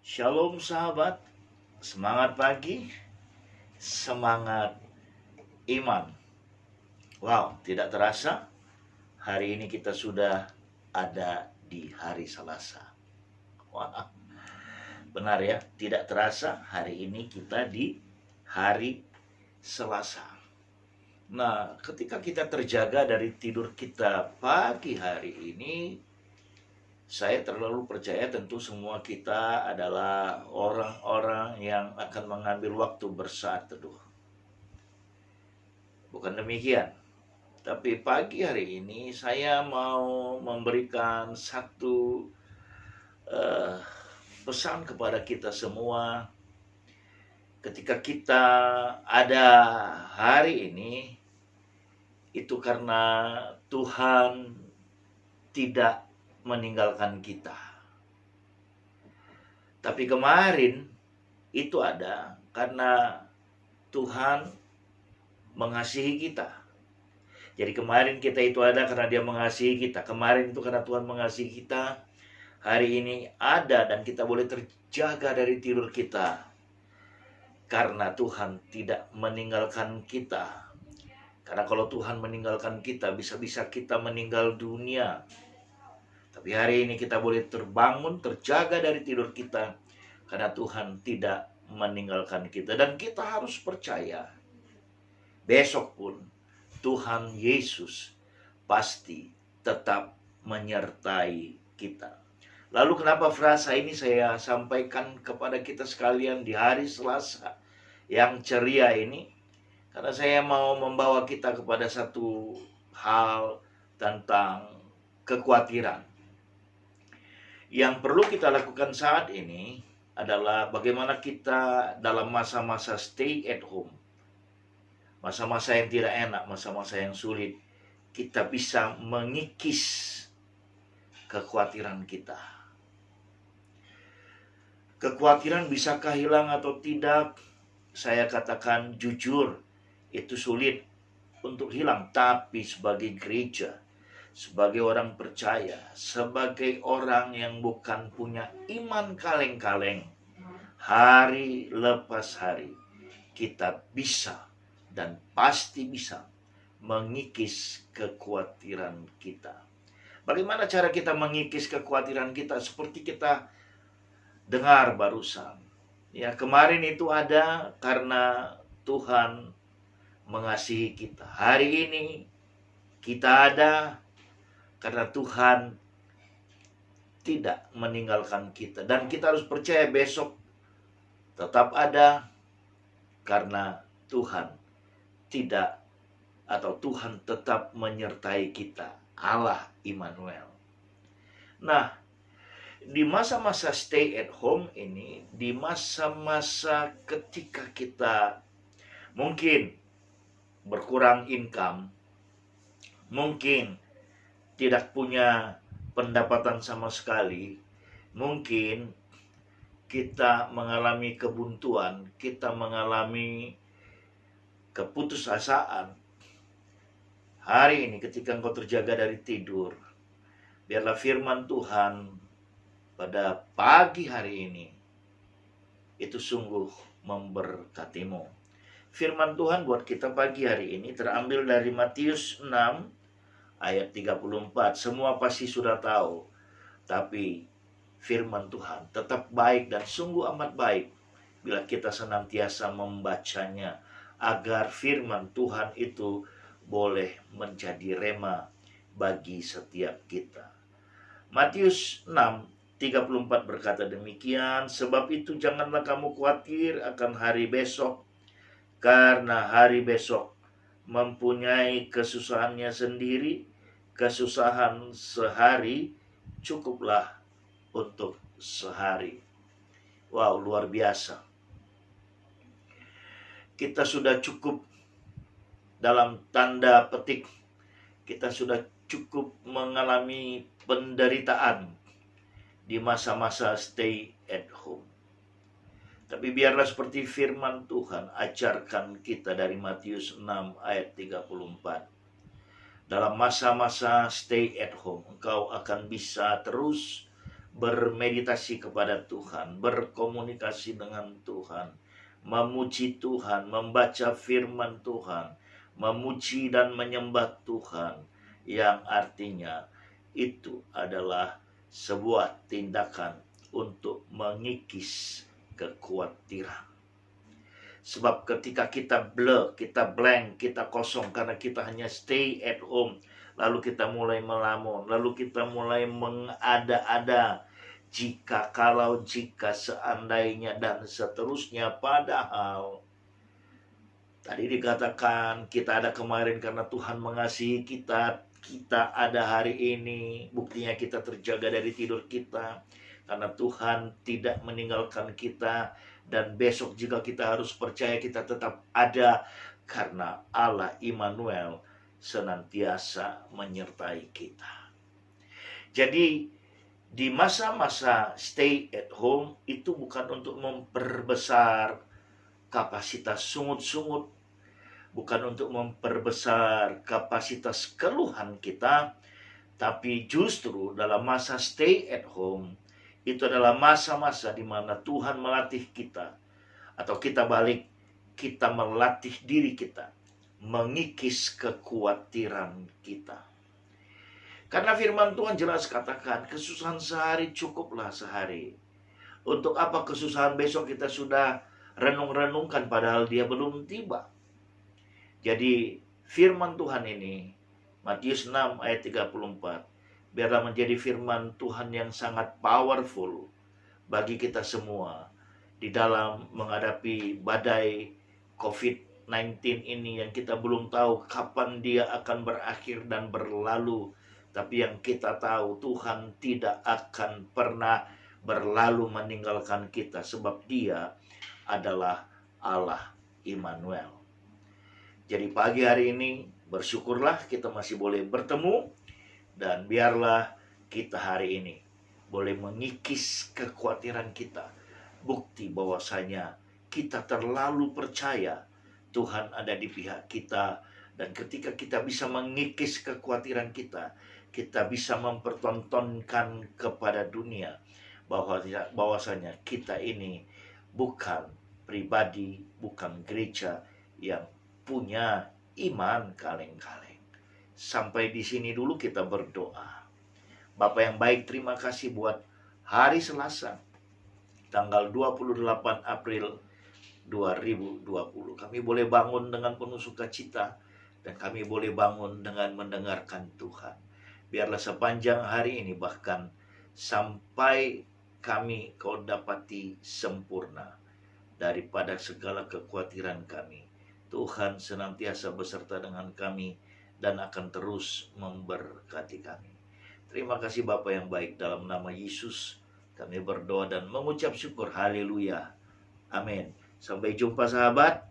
Shalom sahabat, semangat pagi, semangat iman. Wow, tidak terasa hari ini kita sudah ada di hari Selasa. Wah, benar ya, tidak terasa hari ini kita di hari Selasa. Nah, ketika kita terjaga dari tidur kita pagi hari ini, saya terlalu percaya tentu semua kita adalah orang-orang yang akan mengambil waktu bersaat teduh. Bukan demikian. Tapi pagi hari ini saya mau memberikan satu pesan kepada kita semua. Ketika kita ada hari ini, itu karena Tuhan tidak meninggalkan kita. Tapi kemarin itu ada karena Tuhan mengasihi kita. Jadi kemarin kita itu ada karena Dia mengasihi kita. Kemarin itu karena Tuhan mengasihi kita. Hari ini ada dan kita boleh terjaga dari tidur kita. Karena Tuhan tidak meninggalkan kita. Karena kalau Tuhan meninggalkan kita, bisa-bisa kita meninggal dunia. Tapi hari ini kita boleh terbangun, terjaga dari tidur kita. Karena Tuhan tidak meninggalkan kita. Dan kita harus percaya. Besok pun Tuhan Yesus pasti tetap menyertai kita. Lalu kenapa frasa ini saya sampaikan kepada kita sekalian di hari Selasa yang ceria ini? Karena saya mau membawa kita kepada satu hal tentang kekhawatiran. Yang perlu kita lakukan saat ini adalah bagaimana kita dalam masa-masa stay at home. Masa-masa yang tidak enak, masa-masa yang sulit, kita bisa mengikis kekhawatiran kita. Kekhawatiran bisakah hilang atau tidak? Saya katakan jujur, itu sulit untuk hilang. Tapi sebagai gereja, sebagai orang percaya, sebagai orang yang bukan punya iman kaleng-kaleng, hari lepas hari, kita bisa dan pasti bisa mengikis kekhawatiran kita. Bagaimana cara kita mengikis kekhawatiran kita? Seperti kita dengar barusan. Ya, kemarin itu ada karena Tuhan mengasihi kita. Hari ini kita ada karena Tuhan tidak meninggalkan kita. Dan kita harus percaya besok tetap ada karena Tuhan tidak atau Tuhan tetap menyertai kita. Allah Immanuel. Nah, di masa-masa stay at home ini, di masa-masa ketika kita mungkin berkurang income, mungkin tidak punya pendapatan sama sekali, mungkin kita mengalami kebuntuan, kita mengalami keputusasaan. Hari ini ketika engkau terjaga dari tidur, biarlah firman Tuhan pada pagi hari ini itu sungguh memberkatimu. Firman Tuhan buat kita pagi hari ini terambil dari Matius 6 ayat 34. Semua pasti sudah tahu, tapi firman Tuhan tetap baik dan sungguh amat baik bila kita senantiasa membacanya, agar firman Tuhan itu boleh menjadi rema bagi setiap kita. Matius 6:34 berkata demikian, sebab itu janganlah kamu khawatir akan hari besok, karena hari besok mempunyai kesusahannya sendiri. Kesusahan sehari cukuplah untuk sehari. Wow, luar biasa. Kita sudah cukup, dalam tanda petik, kita sudah cukup mengalami penderitaan di masa-masa stay at home. Tapi biarlah seperti firman Tuhan ajarkan kita dari Matius 6 ayat 34. Dalam masa-masa stay at home, engkau akan bisa terus bermeditasi kepada Tuhan, berkomunikasi dengan Tuhan, memuji Tuhan, membaca firman Tuhan, memuji dan menyembah Tuhan, yang artinya itu adalah sebuah tindakan untuk mengikis kekhawatiran. Sebab ketika kita kita blank, kita kosong karena kita hanya stay at home, lalu kita mulai melamun, lalu kita mulai mengada-ada, jika, kalau, jika, seandainya, dan seterusnya. Padahal tadi dikatakan kita ada kemarin karena Tuhan mengasihi kita. Kita ada hari ini, buktinya kita terjaga dari tidur kita karena Tuhan tidak meninggalkan kita. Dan besok juga kita harus percaya kita tetap ada karena Allah Immanuel senantiasa menyertai kita. Jadi di masa-masa stay at home itu bukan untuk memperbesar kapasitas sungut-sungut, bukan untuk memperbesar kapasitas keluhan kita, tapi justru dalam masa stay at home itu adalah masa-masa di mana Tuhan melatih kita, atau kita balik, kita melatih diri kita, mengikis kekhawatiran kita. Karena firman Tuhan jelas katakan, kesusahan sehari cukuplah sehari. Untuk apa kesusahan besok kita sudah renung-renungkan padahal dia belum tiba. Jadi firman Tuhan ini, Matius 6 ayat 34, biarlah menjadi firman Tuhan yang sangat powerful bagi kita semua di dalam menghadapi badai COVID-19 ini yang kita belum tahu kapan dia akan berakhir dan berlalu. Tapi yang kita tahu, Tuhan tidak akan pernah berlalu meninggalkan kita, sebab dia adalah Allah Immanuel. Jadi pagi hari ini bersyukurlah kita masih boleh bertemu. Dan biarlah kita hari ini boleh mengikis kekhawatiran kita. Bukti bahwasanya kita terlalu percaya Tuhan ada di pihak kita. Dan ketika kita bisa mengikis kekhawatiran kita, kita bisa mempertontonkan kepada dunia bahwasanya kita ini bukan pribadi, bukan gereja yang punya iman kaleng-kaleng. Sampai di sini dulu kita berdoa. Bapak yang baik, terima kasih buat hari Selasa, tanggal 28 April 2020. Kami boleh bangun dengan penuh sukacita, dan kami boleh bangun dengan mendengarkan Tuhan. Biarlah sepanjang hari ini, bahkan sampai kami kau dapati sempurna daripada segala kekhawatiran kami. Tuhan senantiasa beserta dengan kami dan akan terus memberkati kami. Terima kasih Bapa yang baik, dalam nama Yesus kami berdoa dan mengucap syukur. Haleluya. Amin. Sampai jumpa sahabat.